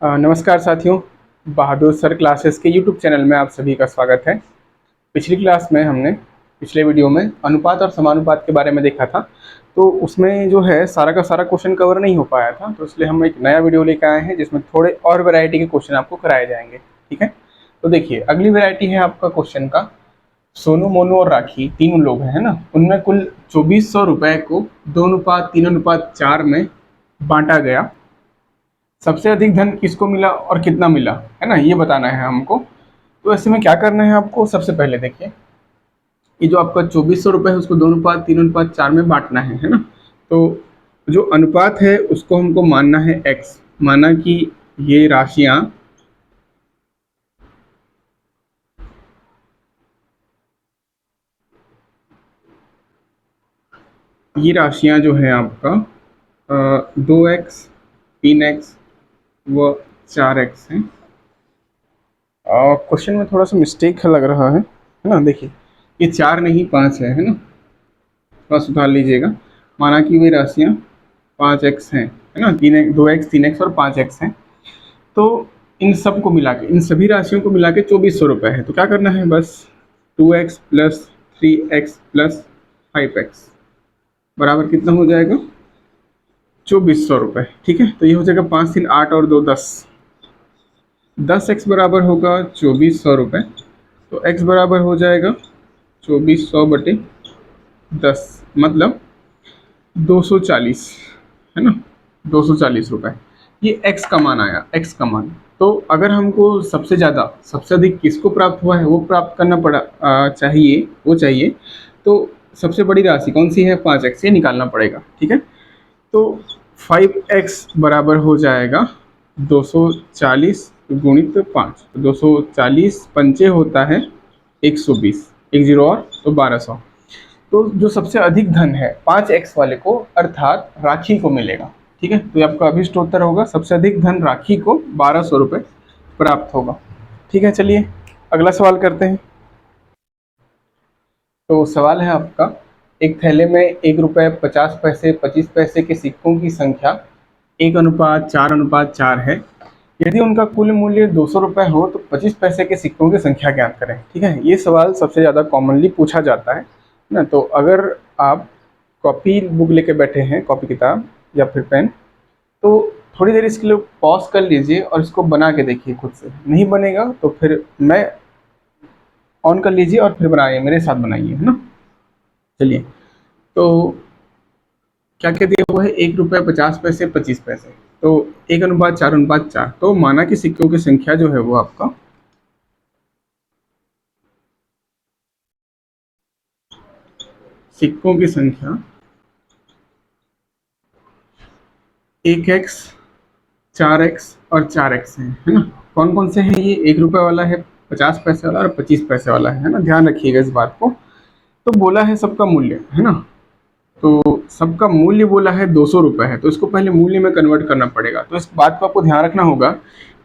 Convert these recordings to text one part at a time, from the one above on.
नमस्कार साथियों। बहादुर sir classes के यूट्यूब चैनल में आप सभी का स्वागत है। पिछली क्लास में हमने पिछले वीडियो में अनुपात और समानुपात के बारे में देखा था। तो उसमें जो है सारा का सारा क्वेश्चन कवर नहीं हो पाया था, तो इसलिए हम एक नया वीडियो लेकर आए हैं जिसमें थोड़े और वैरायटी के क्वेश्चन आपको कराए जाएंगे। ठीक है, तो देखिए अगली वैरायटी है आपका क्वेश्चन का। सोनू, मोनू और राखी तीन लोग हैं ना, उनमें कुल 2400 रुपए को 2:3:4 में बांटा गया। सबसे अधिक धन किसको मिला और कितना मिला, है ना, ये बताना है हमको। तो ऐसे में क्या करना है आपको, सबसे पहले देखिए ये जो आपका 2400 रुपये है उसको 2:3:4 में बांटना है ना। तो जो अनुपात है उसको हमको मानना है x। माना कि ये राशियां जो है आपका 2x, 3x व 4x है। क्वेश्चन में थोड़ा सा मिस्टेक लग रहा है ना। देखिए ये 4 नहीं 5 है ना, थोड़ा सुधार लीजिएगा। माना कि वे राशियाँ 5x हैं, है ना, 2x, 3x और 5x हैं। तो इन सब को मिला के, इन सभी राशियों को मिला के 2400 रुपये है। तो क्या करना है, बस 2x plus 3x plus 5x बराबर कितना हो जाएगा, 2400 रुपये। ठीक है, तो ये हो जाएगा 5 3 8 और 2 10। 10x बराबर होगा 2400 रुपये। तो x बराबर हो जाएगा 2400/10, मतलब 240, है ना, 240 रुपये। ये x का मान आया, x का मान। तो अगर हमको सबसे ज़्यादा, सबसे अधिक किसको प्राप्त हुआ है वो प्राप्त करना चाहिए, तो सबसे बड़ी राशि कौन सी है, 5x, ये निकालना पड़ेगा। ठीक है, तो 5x बराबर हो जाएगा 240 गुणित 5। 240 पंचे होता है 120, एक जीरो और तो 1200। तो जो सबसे अधिक धन है 5x वाले को, अर्थात राखी को मिलेगा। ठीक है, तो ये आपका अभिष्ट उत्तर होगा, सबसे अधिक धन राखी को 1200 रुपये प्राप्त होगा। ठीक है, चलिए अगला सवाल करते हैं। तो सवाल है आपका, एक थैले में 1 रुपये 50 पैसे 25 पैसे के सिक्कों की संख्या 1:4:4 है। यदि उनका कुल मूल्य 200 रुपये हो तो 25 पैसे के सिक्कों की संख्या ज्ञात करें। ठीक है, ये सवाल सबसे ज़्यादा कॉमनली पूछा जाता है ना। तो अगर आप कॉपी बुक लेके बैठे हैं, कॉपी किताब या फिर पेन, तो थोड़ी देर इसके लिए पॉज कर लीजिए और इसको बना के देखिए खुद से। नहीं बनेगा तो फिर मैं ऑन कर लीजिए और फिर बनाइए, मेरे साथ बनाइए, है ना। चलिए, तो क्या क्या दिया हुआ है, 1 रुपये 50 पैसे 25 पैसे। तो 1:4:4। तो माना कि सिक्कों की संख्या जो है वो आपका सिक्कों की संख्या 1x, 4x और 4x है ना। कौन कौन से हैं ये, 1 रुपये वाला है, 50 पैसे वाला और 25 पैसे वाला है ना। ध्यान रखिएगा इस बात को। तो बोला है सबका मूल्य, है ना। तो सबका मूल्य बोला है 200 रुपये है, तो इसको पहले मूल्य में कन्वर्ट करना पड़ेगा। तो इस बात को आपको ध्यान रखना होगा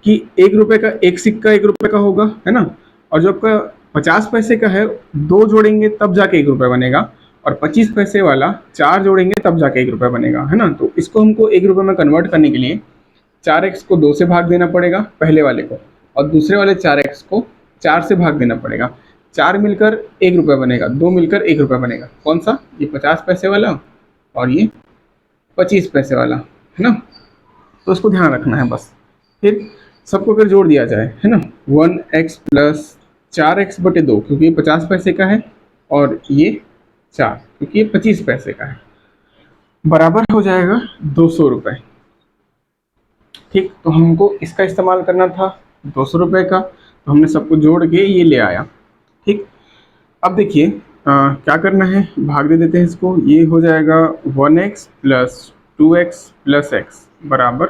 कि 1 रुपये का एक सिक्का 1 रुपये का होगा, है ना। और जो आपका 50 पैसे का है, दो जोड़ेंगे तब जाके 1 रुपये बनेगा। और 25 पैसे वाला चार जोड़ेंगे तब जाके 1 रुपये बनेगा, है ना। तो इसको हमको 1 रुपये में कन्वर्ट करने के लिए 4x को 2 से भाग देना पड़ेगा पहले वाले को, और दूसरे वाले 4x को 4 से भाग देना पड़ेगा। 4 मिलकर 1 रुपये बनेगा, 2 मिलकर 1 रुपये बनेगा। कौन सा, ये 50 पैसे वाला और ये 25 पैसे वाला, है ना। तो इसको ध्यान रखना है बस। फिर सबको अगर जोड़ दिया जाए, है ना, 1x प्लस 4x/2, क्योंकि ये 50 पैसे का है, और ये 4 क्योंकि ये 25 पैसे का है, बराबर हो जाएगा 200 रुपये। ठीक, तो हमको इसका इस्तेमाल करना था 200 रुपये का, तो हमने सबको जोड़ के ये ले आया। ठीक, अब देखिए क्या करना है, भाग दे देते हैं इसको। ये हो जाएगा 1x plus 2x plus x बराबर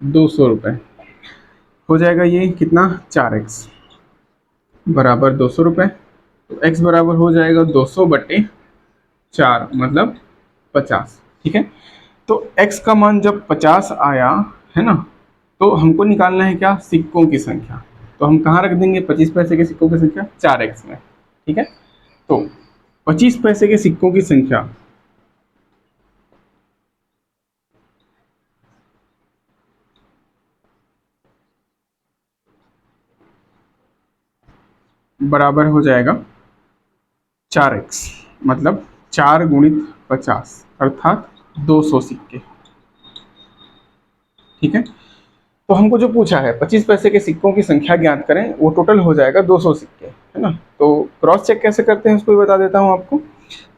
200 रुपये। हो जाएगा ये कितना, 4x बराबर 200 रुपये। तो x बराबर हो जाएगा 200/4, मतलब 50। ठीक है, तो x का मान जब 50 आया, है ना, तो हमको निकालना है क्या, सिक्कों की संख्या। तो हम कहाँ रख देंगे 25 पैसे के सिक्कों की संख्या, 4x में। ठीक है, तो 25 पैसे के सिक्कों की संख्या बराबर हो जाएगा 4x, मतलब 4 × 50 अर्थात 200 सिक्के। ठीक है, तो हमको जो पूछा है 25 पैसे के सिक्कों की संख्या ज्ञात करें, वो टोटल हो जाएगा 200 सिक्के, है ना। तो क्रॉस चेक कैसे करते हैं उसको भी बता देता हूँ आपको।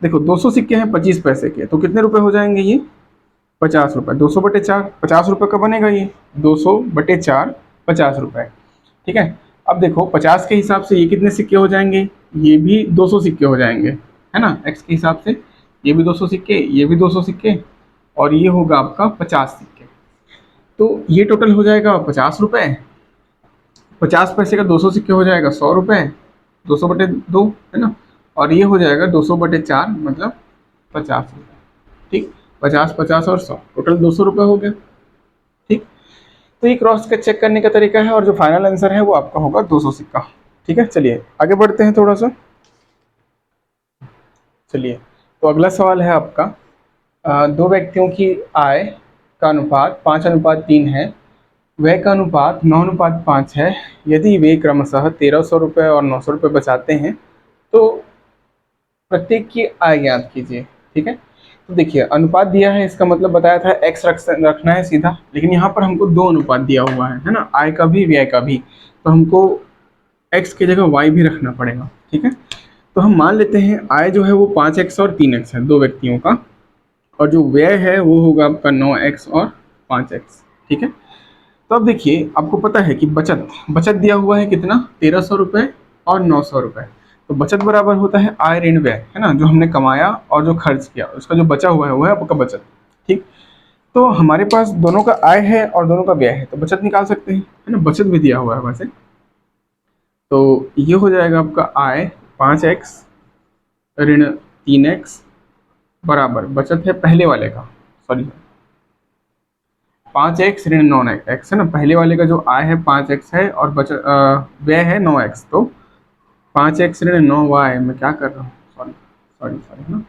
देखो 200 सिक्के हैं 25 पैसे के, तो कितने रुपए हो जाएंगे ये, 50 रुपये। 200/4 50 रुपये का बनेगा ये, 200/4 50 रुपये। ठीक है, अब देखो 50 के हिसाब से ये कितने सिक्के हो जाएंगे, ये भी 200 सिक्के हो जाएंगे, है ना। एक्स के हिसाब से ये भी 200 सिक्के, ये भी 200 सिक्के, और ये होगा आपका 50 सिक्के। तो ये टोटल हो जाएगा 50 रुपये। 50 पैसे का 200 सिक्के हो जाएगा 100 रुपये, 200/2, है ना। और ये हो जाएगा 200/4 मतलब 50 रुपये। ठीक, 50 50 और 100 टोटल 200 रुपये हो गया। ठीक, तो ये क्रॉस का चेक करने का तरीका है, और जो फाइनल आंसर है वो आपका होगा 200 सिक्का। ठीक है, चलिए आगे बढ़ते हैं थोड़ा सा। चलिए, तो अगला सवाल है आपका, दो व्यक्तियों की आय का अनुपात 5:3 है, व्यय का अनुपात 9:5 है। यदि वे क्रमशः 1300 रुपये और 900 रुपये बचाते हैं तो प्रत्येक की आय ज्ञात कीजिए। ठीक है, तो देखिए अनुपात दिया है, इसका मतलब बताया था एक्स रखना है सीधा, लेकिन यहाँ पर हमको दो अनुपात दिया हुआ है ना, आय का भी व्यय का भी, तो हमको एक्स की जगह वाई भी रखना पड़ेगा। ठीक है, तो हम मान लेते हैं आय जो है वो 5x और 3x है दो व्यक्तियों का, और जो व्यय है वो होगा आपका 9x और 5x। ठीक है, तो अब देखिए आपको पता है कि बचत बचत दिया हुआ है कितना, 1300 रुपये और 900 रुपये। तो बचत बराबर होता है आय ऋण व्यय, है ना, जो हमने कमाया और जो खर्च किया उसका जो बचा हुआ है वो है आपका बचत। ठीक, तो हमारे पास दोनों का आय है और दोनों का व्यय है, तो बचत निकाल सकते हैं, है ना। बचत भी दिया हुआ है वैसे, तो ये हो जाएगा आपका आय 5x ऋण 3x बराबर बचत है पहले वाले का, सॉरी 5x ऋण 9x, है ना। पहले वाले का जो आय है 5x है और बचत व्यय है 9x, तो 5x ऋण 9y, मैं क्या कर रहा हूँ, सॉरी सॉरी सॉरी, है ना,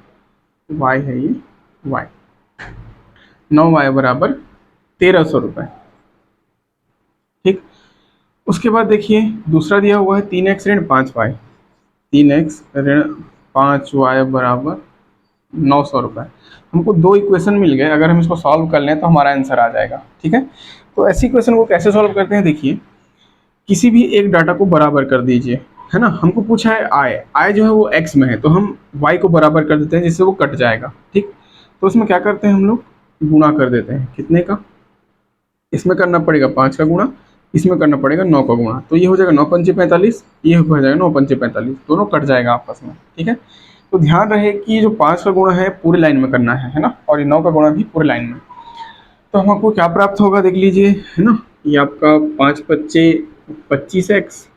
y है ये, y 9y बराबर 1300 रुपये। ठीक, उसके बाद देखिए दूसरा दिया हुआ है 3x ऋण 5y, 3x ऋण 5y बराबर 900 रुपये। हमको दो इक्वेशन मिल गए, अगर हम इसको सॉल्व कर लें तो हमारा आंसर आ जाएगा। ठीक है, तो ऐसी इक्वेशन को कैसे सॉल्व करते हैं, देखिए किसी भी एक डाटा को बराबर कर दीजिए, है ना। हमको पूछा है आय, आय जो है वो x में है, तो हम y को बराबर कर देते हैं जिससे वो कट जाएगा। ठीक, तो उसमें क्या करते हैं हम लोग, गुणा कर देते हैं, कितने का, इसमें करना पड़ेगा 5 का गुणा, इसमें करना पड़ेगा 9 का गुणा, तो ये हो जाएगा 9×5 = 45, ये हो जाएगा 9×5 = 45, दोनों कट जाएगा आपस में। ठीक है, तो ध्यान रहे कि जो 5 का गुणा है पूरे लाइन में करना है ना, और ये 9 का गुणा भी पूरे लाइन में। तो हमको क्या प्राप्त होगा देख लीजिए, है ना, ये आपका 5×5 = 25x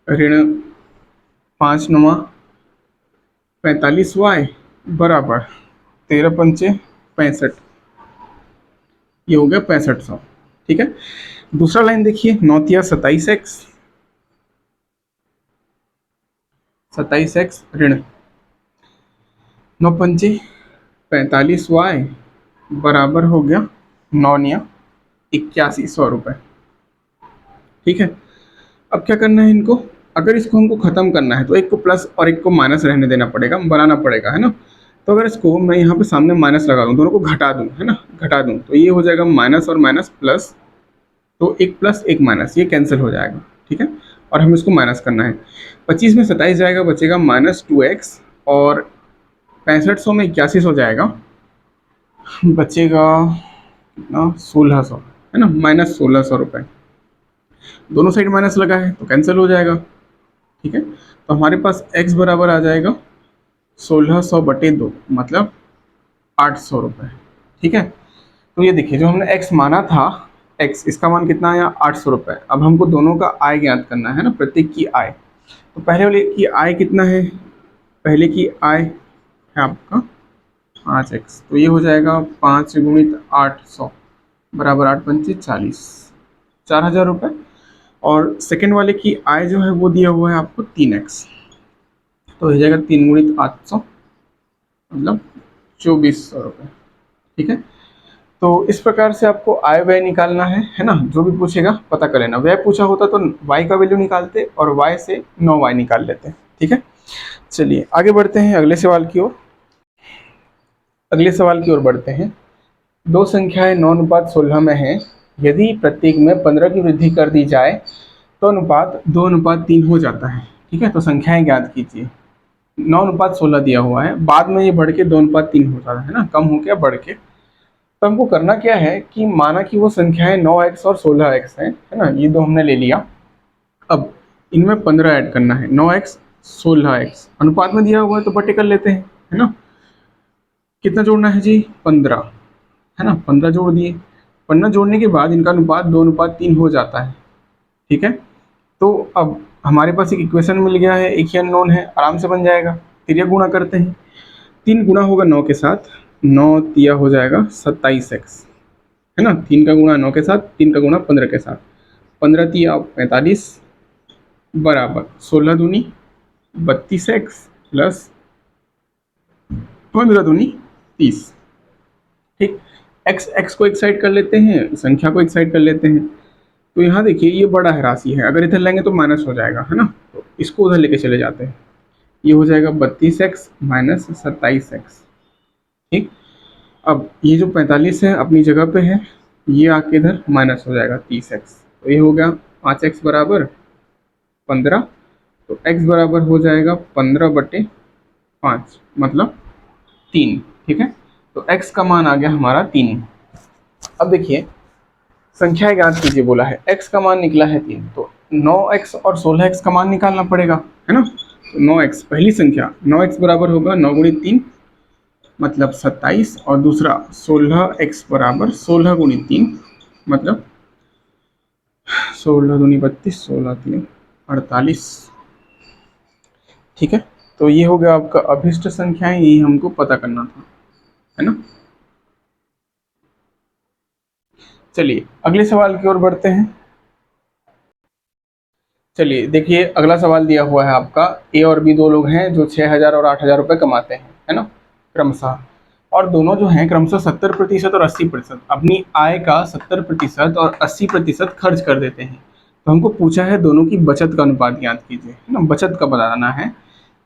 ऋण 5×9 = 45y बराबर 13×5 = 65, ये हो गया 6500। ठीक है, दूसरा लाइन देखिए 9×27x, 27x ऋण 9×5 = 45y बराबर हो गया 9×9 = 8100 रुपये। ठीक है, अब क्या करना है इनको, अगर इसको हमको ख़त्म करना है तो एक को प्लस और एक को माइनस रहने देना पड़ेगा, बनाना पड़ेगा, है ना। तो अगर इसको मैं यहाँ पे सामने माइनस लगा दूँ, दोनों को घटा दूँ, है ना, घटा दूँ, तो ये हो जाएगा माइनस और माइनस प्लस, तो एक प्लस एक माइनस, ये कैंसिल हो जाएगा। ठीक है, और हमें इसको माइनस करना है, 25 में 27 जाएगा, बचेगा -2x, और 6500 में 8100 जाएगा, बचेगा कितना, 1600, है ना, -1600 रुपये। दोनों साइड माइनस लगा है तो कैंसिल हो जाएगा। ठीक है, तो हमारे पास x बराबर आ जाएगा 1600/2, मतलब 800 रुपये। ठीक है, तो ये देखिए जो हमने x माना था, x इसका मान कितना आया, 800 रुपये। अब हमको दोनों का आय ज्ञात करना है ना, प्रत्येक की आय। तो पहले वाले की आय कितना है, पहले की आय है आपका 5x, तो ये हो जाएगा 5×800 बराबर 8×5 = 40, 4000 रुपये। और सेकेंड वाले की आय जो है वो दिया हुआ है आपको 3x, तो हो जाएगा 3×800 मतलब 2400 रुपये। ठीक है, तो इस प्रकार से आपको आय व्यय निकालना है ना। जो भी पूछेगा पता कर लेना। व्यय पूछा होता तो y का वैल्यू निकालते और y से 9y निकाल लेते। ठीक है, चलिए आगे बढ़ते हैं अगले सवाल की ओर। अगले सवाल की ओर बढ़ते हैं। दो संख्याएं 9:16 में हैं। यदि प्रत्येक में 15 की वृद्धि कर दी जाए तो अनुपात 2:3 हो जाता है। ठीक है, तो संख्याएं ज्ञात कीजिए। 9:16 दिया हुआ है, बाद में ये बढ़ के 2:3 हो जाता है ना, कम हो गया बढ़ के। तो हमको करना क्या है कि माना कि वो संख्याएं 9x और 16x है ना, ये दो हमने ले लिया। अब इनमें 15 ऐड करना है, 9x 16x अनुपात में दिया हुआ है तो बटे कर लेते हैं, है ना। कितना जोड़ना है जी, 15, है ना, 15 जोड़ दिए। 15 जोड़ने के बाद इनका अनुपात 2:3 हो जाता है। ठीक है, तो अब हमारे पास एक इक्वेशन मिल गया है, एक ही अननोन है, आराम से बन जाएगा। तिर्यक गुणा करते हैं, 3 गुणा होगा 9 के साथ, 9 तिया हो जाएगा 27x, है ना। 3 का गुणा 9 के साथ, 3 का गुणा 15 के साथ, 15 तिया 45 बराबर 16 दूनी 32x प्लस 15 दूनी 30। ठीक, x को एक साइड कर लेते हैं, संख्या को एक साइड कर लेते हैं। तो यहाँ देखिए ये बड़ा है राशि है, अगर इधर लेंगे तो माइनस हो जाएगा, है ना। तो इसको उधर लेके चले जाते हैं, ये हो जाएगा 32x माइनस 27x। ठीक, अब ये जो 45 है अपनी जगह पे है, ये आके इधर माइनस हो जाएगा 30x। तो ये हो गया 5x बराबर 15। तो x बराबर हो जाएगा 15/5 मतलब 3। ठीक है, तो x का मान आ गया हमारा 3। अब देखिए संख्या ज्ञात कीजिए बोला है, x का मान निकला है 3, तो 9x और 16x का मान निकालना पड़ेगा, है ना। तो 9x पहली संख्या, 9x बराबर होगा 9 गुणित 3 मतलब 27, और दूसरा 16x बराबर 16 गुणित 3 मतलब 16 दूनी 32, 16 3 48। ठीक है, तो ये हो गया आपका अभिष्ट संख्याएं, यही हमको पता करना था, है ना। चलिए अगले सवाल की ओर बढ़ते हैं। चलिए देखिए अगला सवाल दिया हुआ है आपका, ए और बी दो लोग हैं जो 6,000 और 8,000 रुपये कमाते हैं, है ना, क्रमशः। और दोनों जो हैं क्रमशः 70% और 80% अपनी आय का 70% और 80% खर्च कर देते हैं। तो हमको पूछा है दोनों की बचत का अनुपात ज्ञात कीजिए, है ना, बचत का बताना है।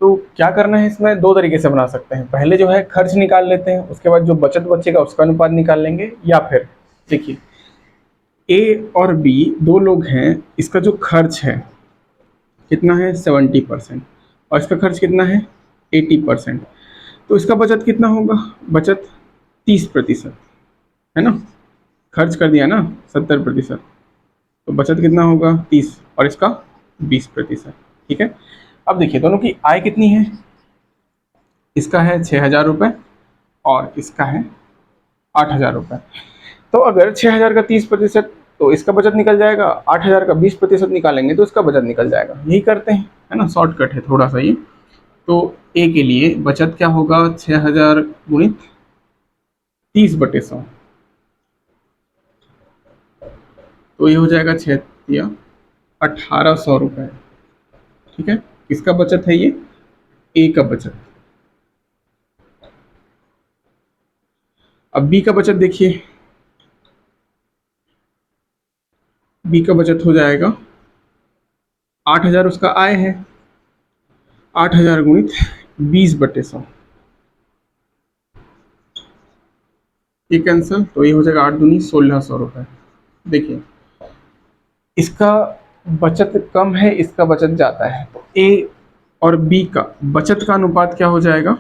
तो क्या करना है, इसमें दो तरीके से बना सकते हैं। पहले जो है खर्च निकाल लेते हैं, उसके बाद जो बचत बचेगा उसका अनुपात निकाल लेंगे। या फिर देखिए ए और बी दो लोग हैं, इसका जो खर्च है कितना है 70% और इसका खर्च कितना है 80%। तो इसका बचत कितना होगा, बचत 30%, है ना। खर्च कर दिया ना 70%, तो बचत कितना होगा 30 और इसका 20%। ठीक है, अब देखिए दोनों की आय कितनी है, इसका है 6,000 रुपये और इसका है 8,000 रुपये। तो अगर 6,000 का 30% तो इसका बचत निकल जाएगा, 8,000 का 20% निकालेंगे तो इसका बचत निकल जाएगा। यही करते हैं, है ना, शॉर्टकट है थोड़ा सा ये। तो ए के लिए बचत क्या होगा, 6,000 गुणित 30/100, तो ये हो जाएगा 6 या 1,800 रुपये। ठीक है, किसका बचत है ये, ए का बचत। अब बी का बचत देखिए, बी का बचत हो जाएगा 8,000 उसका आय है, 8,000 गुणित 20/100, ये कैंसिल, तो ये हो जाएगा 8 दूनी 1,600 रुपये। देखिए इसका बचत कम है, इसका बचत ज़्यादा है, तो ए और बी का बचत का अनुपात क्या हो जाएगा,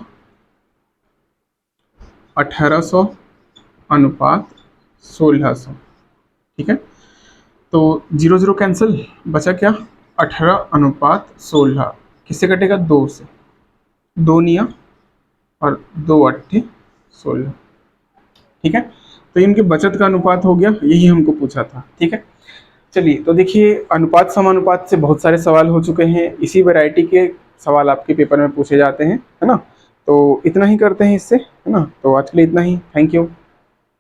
1,800 अनुपात 1,600। ठीक है, तो 0 0 कैंसिल, बचा क्या 18 अनुपात 16, किससे कटेगा 2 से, 2 निया और 2 8 16। ठीक है, तो इनके बचत का अनुपात हो गया, यही हमको पूछा था। ठीक है, चलिए तो देखिए अनुपात समानुपात से बहुत सारे सवाल हो चुके हैं, इसी वैरायटी के सवाल आपके पेपर में पूछे जाते हैं, है ना। तो इतना ही करते हैं इससे, है ना। तो आज के लिए इतना ही, थैंक यू।